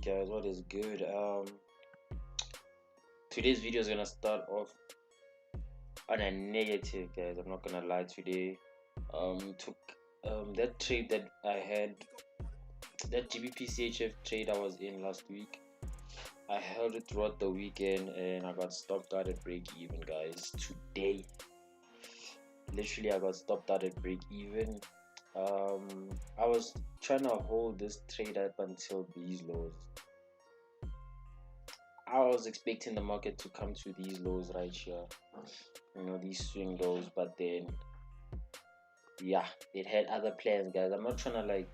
guys, what is good? Today's video is gonna start off on a negative, guys. I'm not gonna lie. Today took that trade that I had, that GBP trade I was in last week. I held it throughout the weekend and I got stopped out at break even, guys. Today, literally, I got stopped out at break even. I was trying to hold this trade up until these lows. I was expecting the market to come to these lows right here, these swing lows, but then yeah, it had other plans, guys. I'm not trying to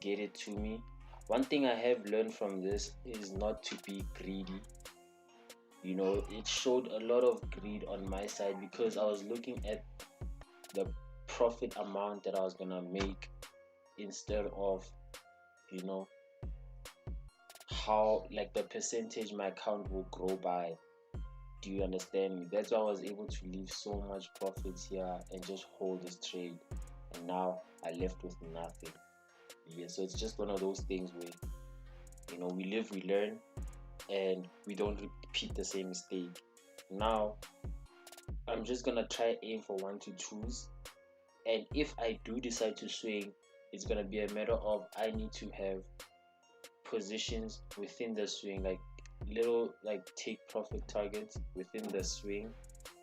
get it to me. One thing I have learned from this is not to be greedy. It showed a lot of greed on my side because I was looking at the profit amount that I was gonna make instead of how the percentage my account will grow by. Do you understand me? That's why I was able to leave so much profits here and just hold this trade, and now I left with nothing. Yeah, so it's just one of those things where we live, we learn, and we don't repeat the same mistake. Now I'm just gonna try aim for 1 to 2s, and if I do decide to swing, it's gonna be a matter of I need to have positions within the swing, little take profit targets within the swing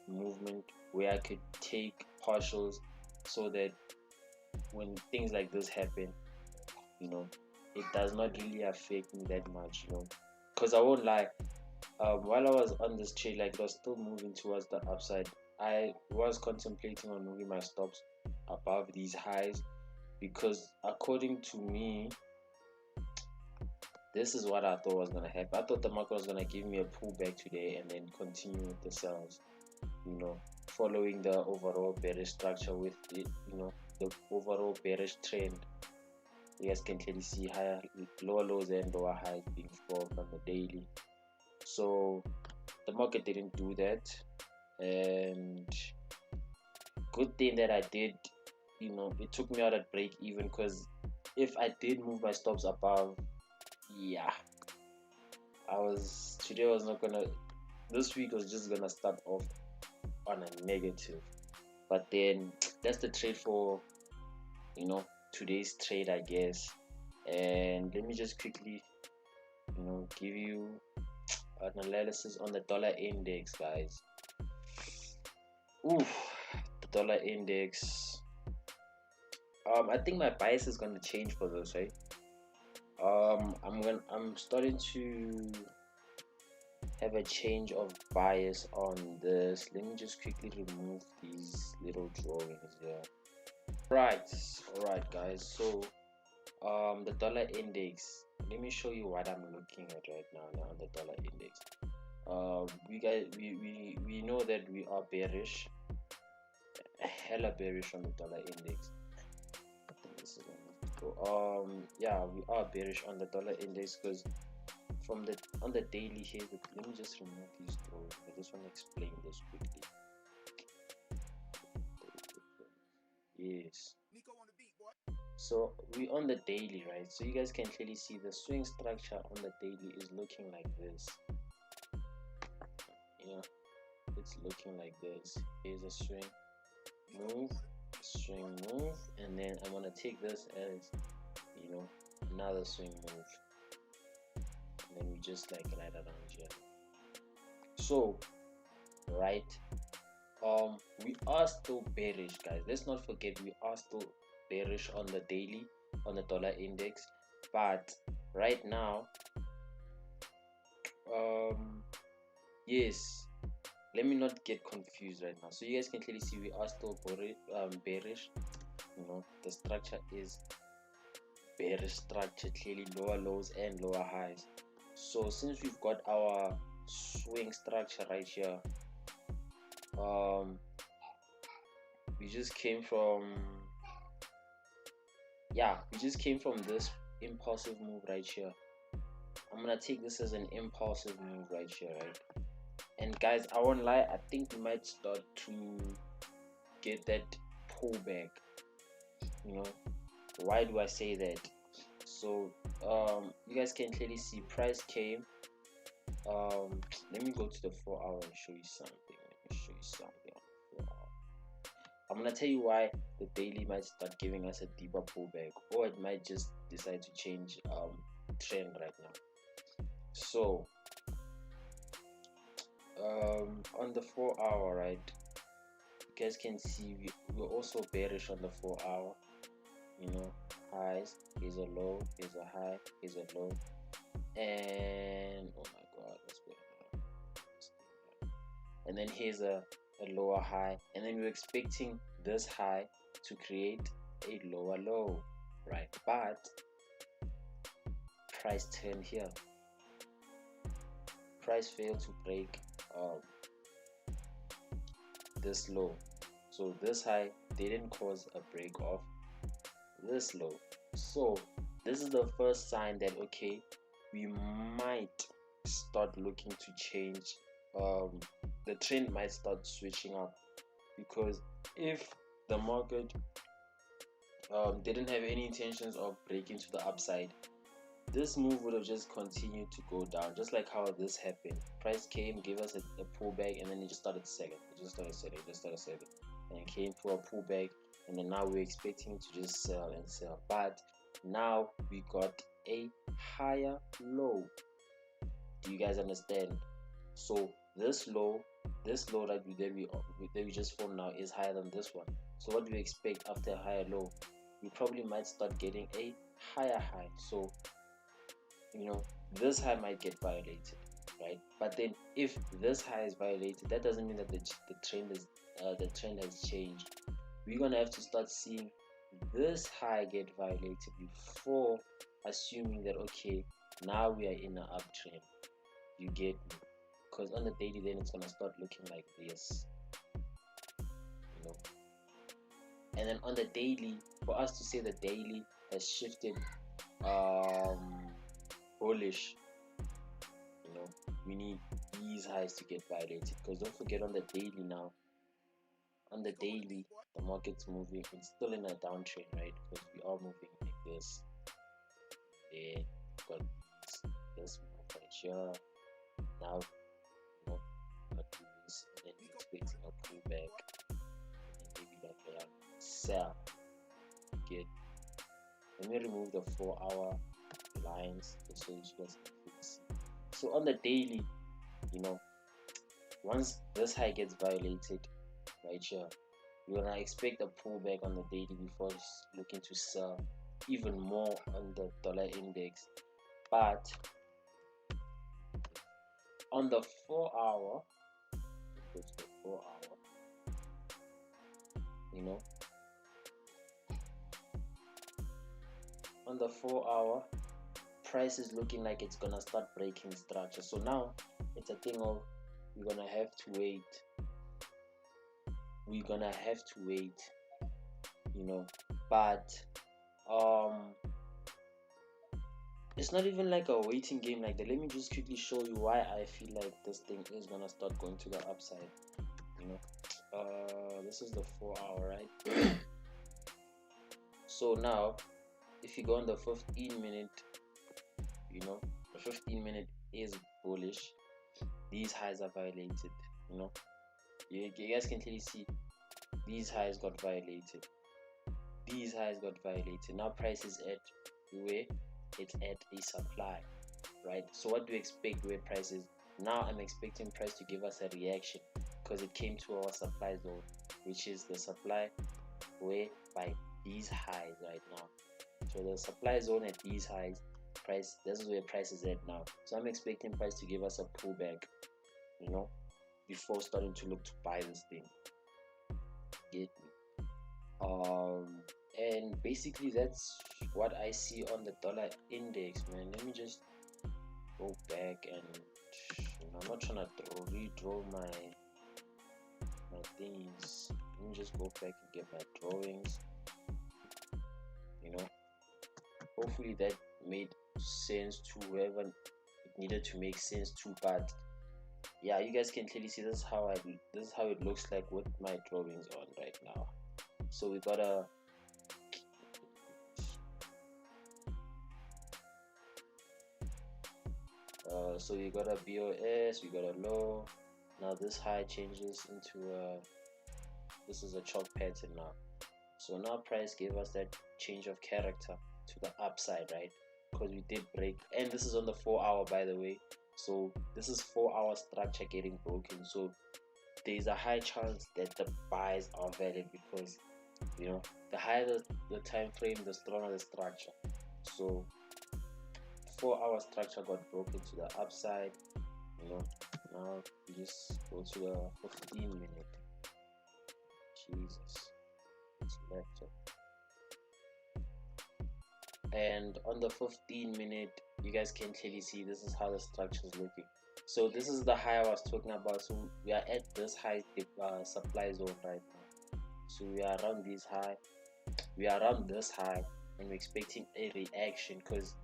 movement where I could take partials, so that when things like this happen, it does not really affect me that much, because I won't lie, while I was on this trade, it was still moving towards the upside. I was contemplating on moving my stops above these highs, because according to me, this is what I thought was going to happen. I thought the market was going to give me a pullback today and then continue with the sells, following the overall bearish structure with it, the overall bearish trend. You guys can clearly see higher, lower lows and lower highs being formed on the daily. So the market didn't do that, and good thing that I did, it took me out at break even, because if I did move my stops above, yeah, this week was just gonna start off on a negative. But then that's the trade for today's trade, I guess. And let me just quickly give you an analysis on the dollar index, guys. Oof, the dollar index. I think my bias is gonna change for this, right? I'm starting to have a change of bias on this. Let me just quickly remove these little drawings here. Alright guys, so the dollar index, let me show you what I'm looking at right now on the dollar index. We know that we are bearish, hella bearish on the dollar index. Yeah, we are bearish on the dollar index, because on the daily here, let me just remove these drawings. I just want to explain this quickly. Yes, so we on the daily, right? So you guys can clearly see the swing structure on the daily is looking like this. It's looking like this. Here's a swing move, and then I'm gonna take this as another swing move, and then we just right around here. So right, we are still bearish, guys. Let's not forget, we are still bearish on the daily, on the dollar index. But right now, yes, let me not get confused right now. So you guys can clearly see we are still bearish. The structure is bearish structure, clearly lower lows and lower highs. So since we've got our swing structure right here, we just came from this impulsive move right here. I'm gonna take this as an impulsive move right here, right? And guys, I won't lie, I think we might start to get that pullback. Why do I say that? So you guys can clearly see price came. Let me go to the 4 hour and show you something. Let me show you something on the 4 hour. I'm gonna tell you why the daily might start giving us a deeper pullback, or it might just decide to change trend right now. So on the 4 hour, right, you guys can see we're also bearish on the 4 hour. You know, highs, here's a low, here's a high, here's a low, and oh my god, what's going on? And then here's a lower high, and then we're expecting this high to create a lower low, right? But price turned here. Price failed to break this low, so this high didn't cause a break of this low. So this is the first sign that okay, we might start looking to change. The trend might start switching up, because if the market didn't have any intentions of breaking to the upside, this move would have just continued to go down, just like how this happened. Price came, gave us a pullback, and then it just started selling. It just started selling. It just started selling, and it came for a pullback, and then now we're expecting to just sell and sell. But now we got a higher low. Do you guys understand? So this low that we just formed now is higher than this one. So what do we expect after a higher low? We probably might start getting a higher high. So you know, this high might get violated, right? But then if this high is violated, that doesn't mean that the trend has changed. We're gonna have to start seeing this high get violated before assuming that okay, now we are in an uptrend. You get me? Because on the daily, then it's gonna start looking like this, you know. And then on the daily, for us to say the daily has shifted bullish, you know, we need these highs to get violated. Because don't forget, on the daily now, on the daily, the market's moving. It's still in a downtrend, right? Because we are moving like this. Then got this move right here. Now, you know, got this, and then we're expecting a pullback, and maybe like a sell. Get. Let me remove the 4 hour lines just so you guys can see. So on the daily, you know, once this high gets violated right here, we're gonna expect a pullback on the daily before looking to sell even more on the dollar index. But on the 4 hour, go to the 4 hour, you know, on the 4 hour, price is looking like it's gonna start breaking structure. So now it's a thing of we're gonna have to wait. We're gonna have to wait, you know. But it's not even like a waiting game like that. Let me just quickly show you why I feel like this thing is gonna start going to the upside, you know. This is the 4 hour, right? So now if you go on the 15-minute, you know, the 15-minute is bullish. These highs are violated, you know. You guys can clearly see these highs got violated. These highs got violated. Now price is at where it's at a supply, right? So what do we expect where price is? Now I'm expecting price to give us a reaction because it came to our supply zone, which is the supply where by these highs right now. So the supply zone at these highs, price, this is where price is at now. So I'm expecting price to give us a pullback, you know, before starting to look to buy this thing. Get me? And basically that's what I see on the dollar index, man. Let me just go back and, you know, I'm not trying to redraw my things. Let me just go back and get my drawings, you know. Hopefully that made sense to whoever it needed to make sense to. But yeah, you guys can clearly see this is how it looks like with my drawings on right now. So we got a So you got a BOS, you got a low. Now this high changes into this is a chop pattern now. So now price gave us that change of character to the upside, right? Because we did break, and this is on the 4-hour, by the way. So this is 4-hour structure getting broken. So there's a high chance that the buys are valid, because the higher the time frame, the stronger the structure. So 4-hour structure got broken to the upside. Now we just go to the 15-minute. Jesus, it's laptop. And on the 15-minute, you guys can clearly see this is how the structure is looking. So this is the high I was talking about. So we are at this high supply zone right now. So we are around this high, and we're expecting a reaction, because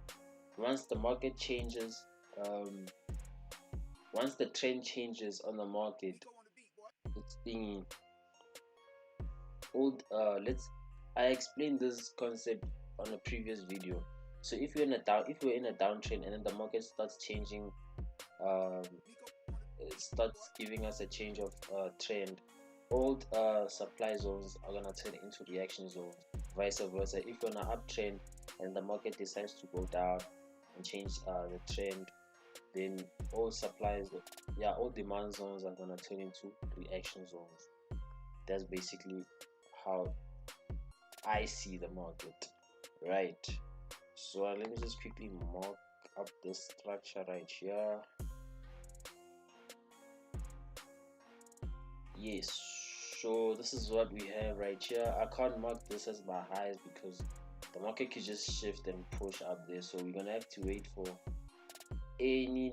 once the market changes, once the trend changes on the market, it's thingy. I explained this concept on a previous video. So if we're in a downtrend and then the market starts changing, it starts giving us a change of trend, old supply zones are gonna turn into reaction zones, vice versa. If we're on an uptrend and the market decides to go down and change the trend, then all demand zones are gonna turn into reaction zones. That's basically how I see the market, right? So let me just quickly mark up this structure right here. Yes, so this is what we have right here. I can't mark this as my highs because the market could just shift and push up there, so we're gonna have to wait for any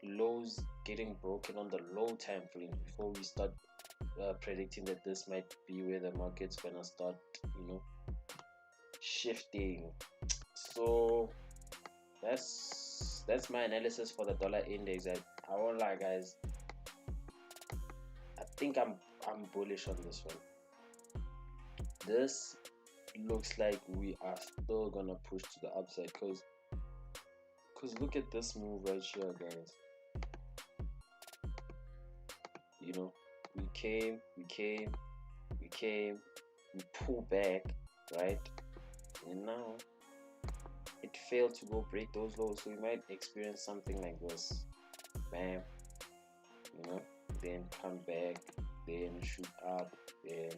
lows getting broken on the low time frame before we start predicting that this might be where the market's gonna start shifting. So that's my analysis for the dollar index. I won't lie, guys, I think I'm bullish on this one. This looks like we are still gonna push to the upside, because look at this move right here, guys. We came, we pull back, right? And now it failed to go break those lows, so we might experience something like this. Bam, then come back, then shoot up, then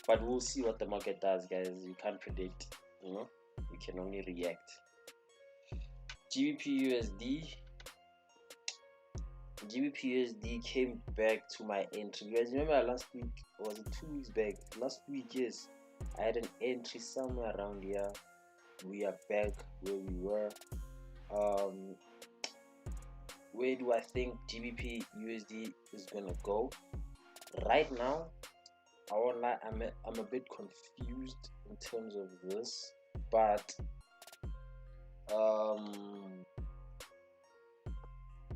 but we'll see what the market does, guys. You can't predict, we can only react. GBP/USD came back to my entry. You guys remember last week, or was it 2 weeks back? Last week, yes, I had an entry somewhere around here. We are back where we were. Where do I think GBP/USD is gonna go? Right now, I won't lie, I'm a bit confused in terms of this, but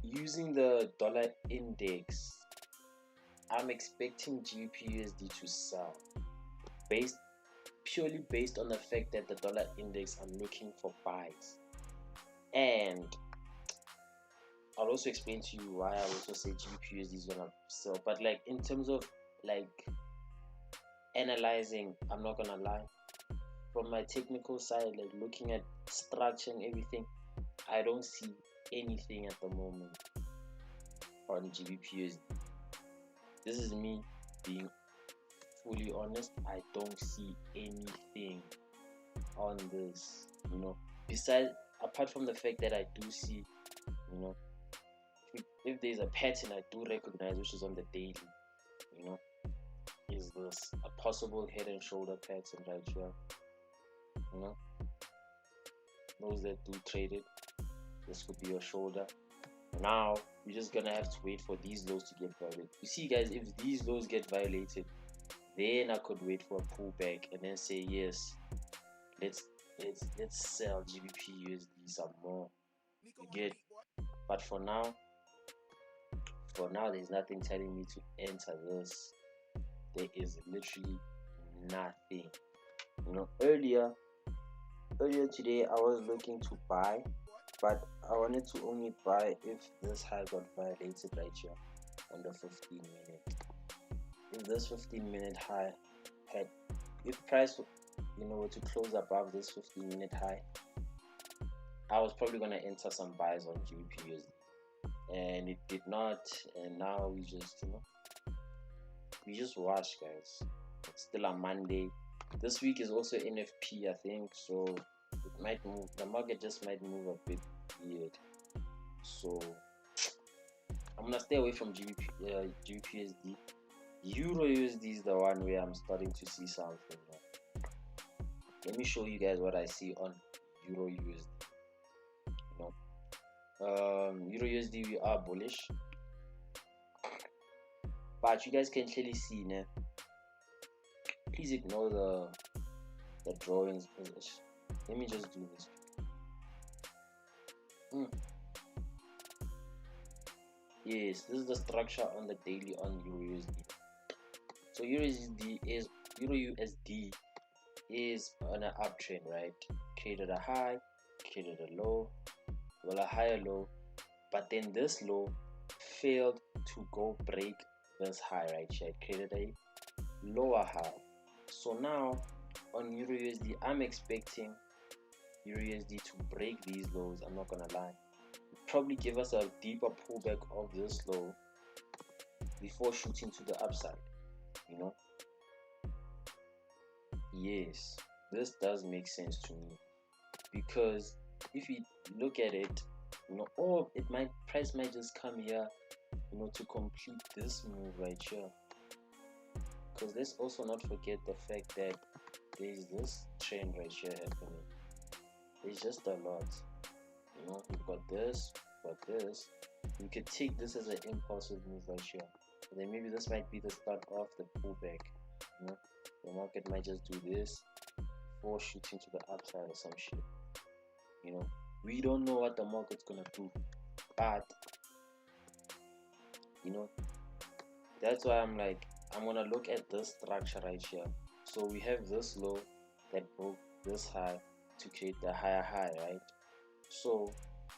using the dollar index, I'm expecting GBP/USD to sell, purely based on the fact that the dollar index, I'm looking for buys. And I'll also explain to you why I also say GBP/USD is gonna sell. But in terms of analyzing, I'm not gonna lie, from my technical side, looking at structure and everything, I don't see anything at the moment on GBP/USD. This is me being fully honest. I don't see anything on this, besides, apart from the fact that I do see, if there's a pattern I do recognize, which is on the daily, is this a possible head and shoulder pattern right here? Those that do trade it, this could be your shoulder. Now we're just gonna have to wait for these lows to get violated. You see, guys, if these lows get violated, then I could wait for a pullback and then say, yes, let's sell GBP/USD some more. You get? But for now, there's nothing telling me to enter this. There is literally nothing. Earlier today I was looking to buy, but I wanted to only buy if this high got violated right here on the 15-minute. If this 15-minute high had, if price were to close above this 15-minute high, I was probably gonna enter some buys on GBP, and it did not. And now we just watch, guys. It's still a Monday. This week is also NFP, I think, so it might move. The market just might move a bit weird. So I'm gonna stay away from GBPUSD. Euro USD is the one where I'm starting to see something. Let me show you guys what I see on Euro USD. Euro USD, we are bullish, but you guys can clearly see, please ignore the drawings. Let me just do this. Yes, this is the structure on the daily on Euro USD. So Euro USD is on an uptrend, right? Created a high, created a low, well, a higher low, but then this low failed to go break this high right here. It created a lower high. So now on Euro USD, I'm expecting Euro USD to break these lows. I'm not gonna lie, probably give us a deeper pullback of this low before shooting to the upside. Yes, this does make sense to me, because if you look at it, or price might just come here, to complete this move right here. Because let's also not forget the fact that there's this trend right here happening. It's just a lot. We've got this, we could take this as an impulsive move right here, and then maybe this might be the start of the pullback. The market might just do this before shooting to the upside or some shit. We don't know what the market's gonna do, but that's why I'm gonna look at this structure right here. So we have this low that broke this high to create the higher high, right? So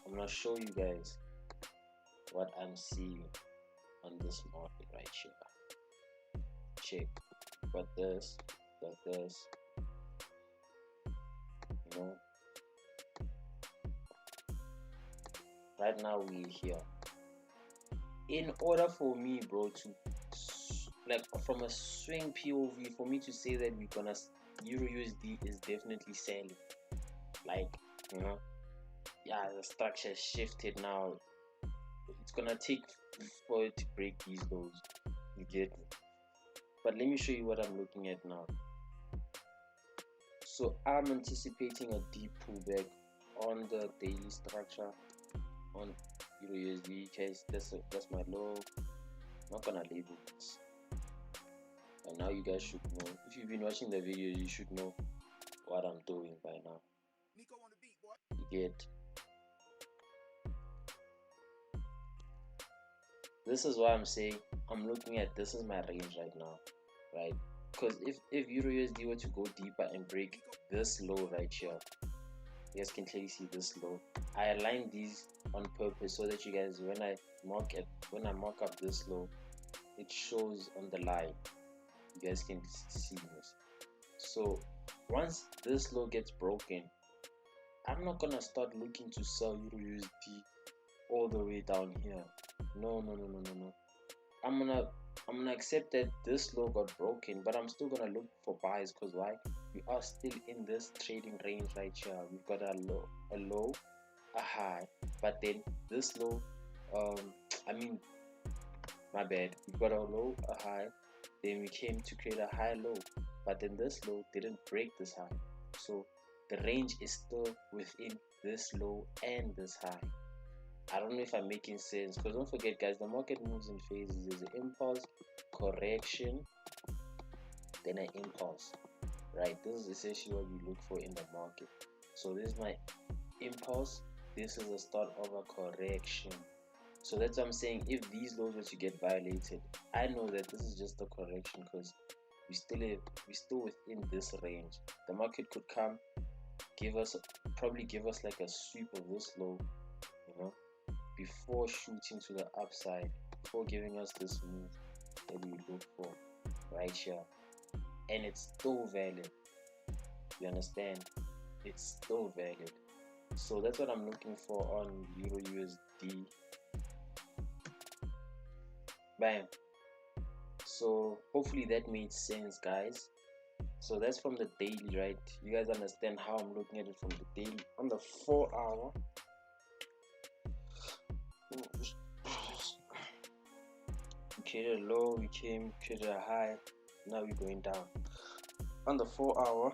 I'm gonna show you guys what I'm seeing on this market right here. Check. Got this. Right now we're here. In order for me, bro, to from a swing POV, for me to say that we're gonna Euro USD is definitely selling. Yeah, the structure shifted now. It's gonna take for it to break these lows. You get me? But let me show you what I'm looking at now. So I'm anticipating a deep pullback on the daily structure on Euro USD case. That's my low. I'm not gonna label this. And now you guys should know. If you've been watching the video, you should know what I'm doing by now. You get? This is why I'm saying I'm looking at this is my range right now, right? Because if Euro USD were to go deeper and break this low right here, you guys can clearly see this low. I aligned these on purpose so that you guys, when I mark up this low, it shows on the line. You guys can see this. So once this low gets broken, I'm not gonna start looking to sell Euro USD all the way down here. No. I'm gonna accept that this low got broken, but I'm still gonna look for buys. Because why? We are still in this trading range right here. We've got a low, a high, but then this low, my bad. We've got a low, a high, then we came to create a high low, but then this low didn't break this high. So the range is still within this low and this high. I don't know if I'm making sense, because don't forget, guys, the market moves in phases. There's an impulse, correction, then an impulse, right? This is essentially what we look for in the market. So this is my impulse. This is the start of a correction. So that's what I'm saying. If these lows were to get violated, I know that this is just a correction, because we still within this range. The market could come, probably give us like a sweep of this low, know, before shooting to the upside, before giving us this move that we look for right here. And it's still valid. You understand? It's still valid. So that's what I'm looking for on Euro USD. Bam. So hopefully that made sense, guys. So that's from the daily, right? You guys understand how I'm looking at it from the daily. On the 4 hour, we created a low, we created a high, now we're going down. On the 4 hour,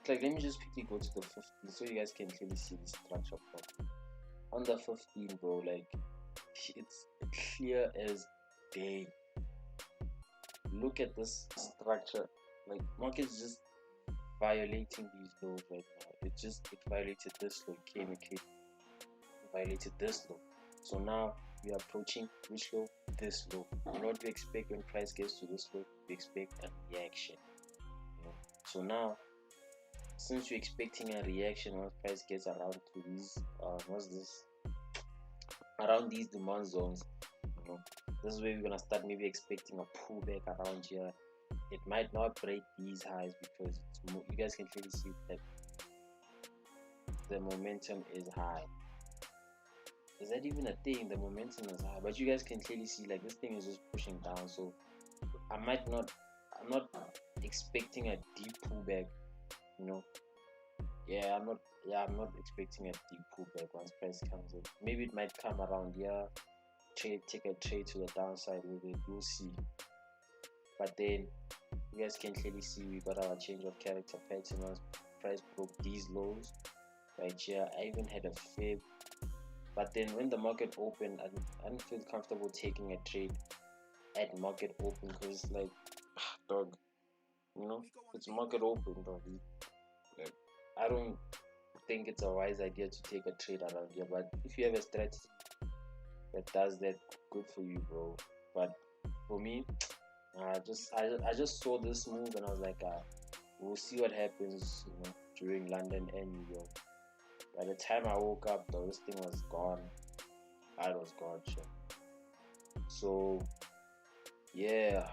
like, let me just quickly go to the 15 so you guys can clearly see the structure properly. On the 15, bro, like, it's clear as day. Look at this structure. Like, market's just violating these lows right now. It violated this low, it violated this low. So now we are approaching which low? This low. And what do you expect when price gets to this low? We expect a reaction. You know? So now, since you're expecting a reaction once price gets around to these around these demand zones, you know, this is where we're gonna start maybe expecting a pullback around here. It might not break these highs because you guys can clearly see that the momentum is high. Is that even a thing? The momentum is high, but you guys can clearly see like this thing is just pushing down. So I'm not expecting a deep pullback, you know. I'm not expecting a deep pullback once price comes in. Maybe it might come around here, take a trade to the downside with it, we'll see. But then you guys can clearly see we got our change of character pattern once price broke these lows right here. I even had a fib, but then when the market opened, I didn't feel comfortable taking a trade at market open because it's like, dog, you know, it's market open, dog. Like, I don't think it's a wise idea to take a trade around here, but if you have a strategy that does that, good for you, bro. But for me, I just saw this move and I was like, we'll see what happens, you know, during London and New York. By the time I woke up, though, this thing was gone. I was gone, sure. So yeah,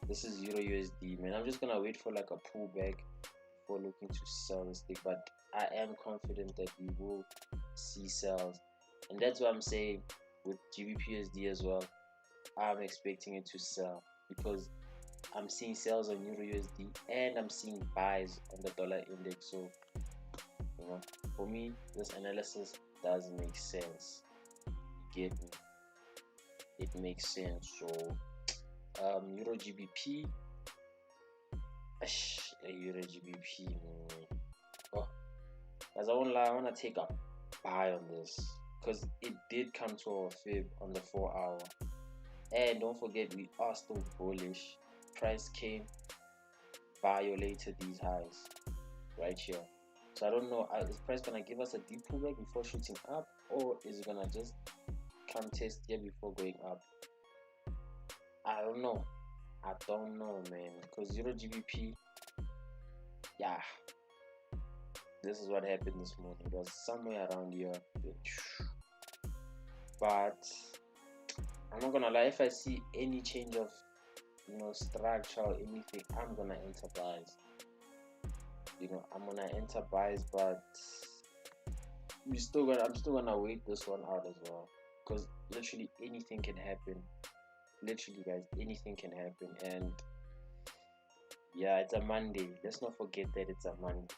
this is Euro USD, man. I'm just gonna wait for like a pullback before looking to sell this thing, but I am confident that we will see sells, and that's what I'm saying with GBPUSD as well. I'm expecting it to sell because I'm seeing sales on Euro USD and I'm seeing buys on the dollar index. So, you know, for me, this analysis does make sense. You get me? It makes sense. So, Euro GBP, Euro GBP. Oh, as I won't lie, I wanna take a buy on this because it did come to our fib on the 4 hour. And don't forget, we are still bullish. Price came, violated these highs right here. So I don't know, is price gonna give us a deep pullback before shooting up, or is it gonna just come test here before going up? I don't know. I don't know, man. Because Euro GBP, yeah, this is what happened this morning. It was somewhere around here. But I'm not gonna lie, if I see any change of, you know, structure or anything, I'm gonna enter buys. You know, I'm gonna enter buys, but I'm still gonna wait this one out as well, because literally anything can happen. Literally, guys, anything can happen. And yeah, it's a Monday. Let's not forget that it's a Monday.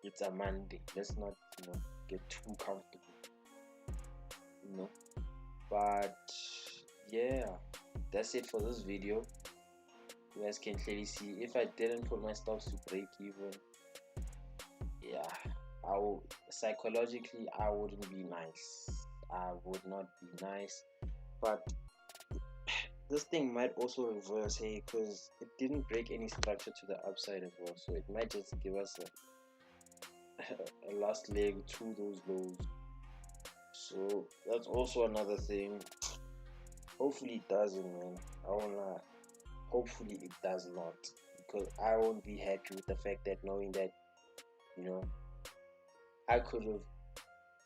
It's a Monday. Let's not, you know, get too comfortable, you know. But yeah, that's it for this video. You guys can clearly see if I didn't put my stops to break even, yeah, psychologically I wouldn't be nice. I would not be nice. But this thing might also reverse, hey, because it didn't break any structure to the upside as well, so it might just give us a last leg through those lows. So that's also another thing. Hopefully it doesn't, man. I won't lie. Hopefully it does not, because I won't be happy with the fact that knowing that, you know, I could have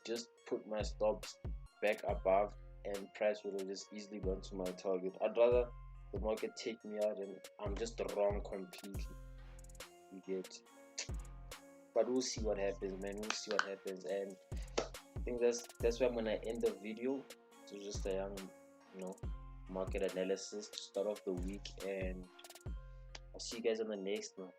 just put my stops back above, and price would have just easily gone to my target. I'd rather the market take me out and I'm just wrong completely. You get, but we'll see what happens, man. We'll see what happens, and I think that's why I'm gonna end the video. So just a young, market analysis to start off the week, and I'll see you guys on the next one.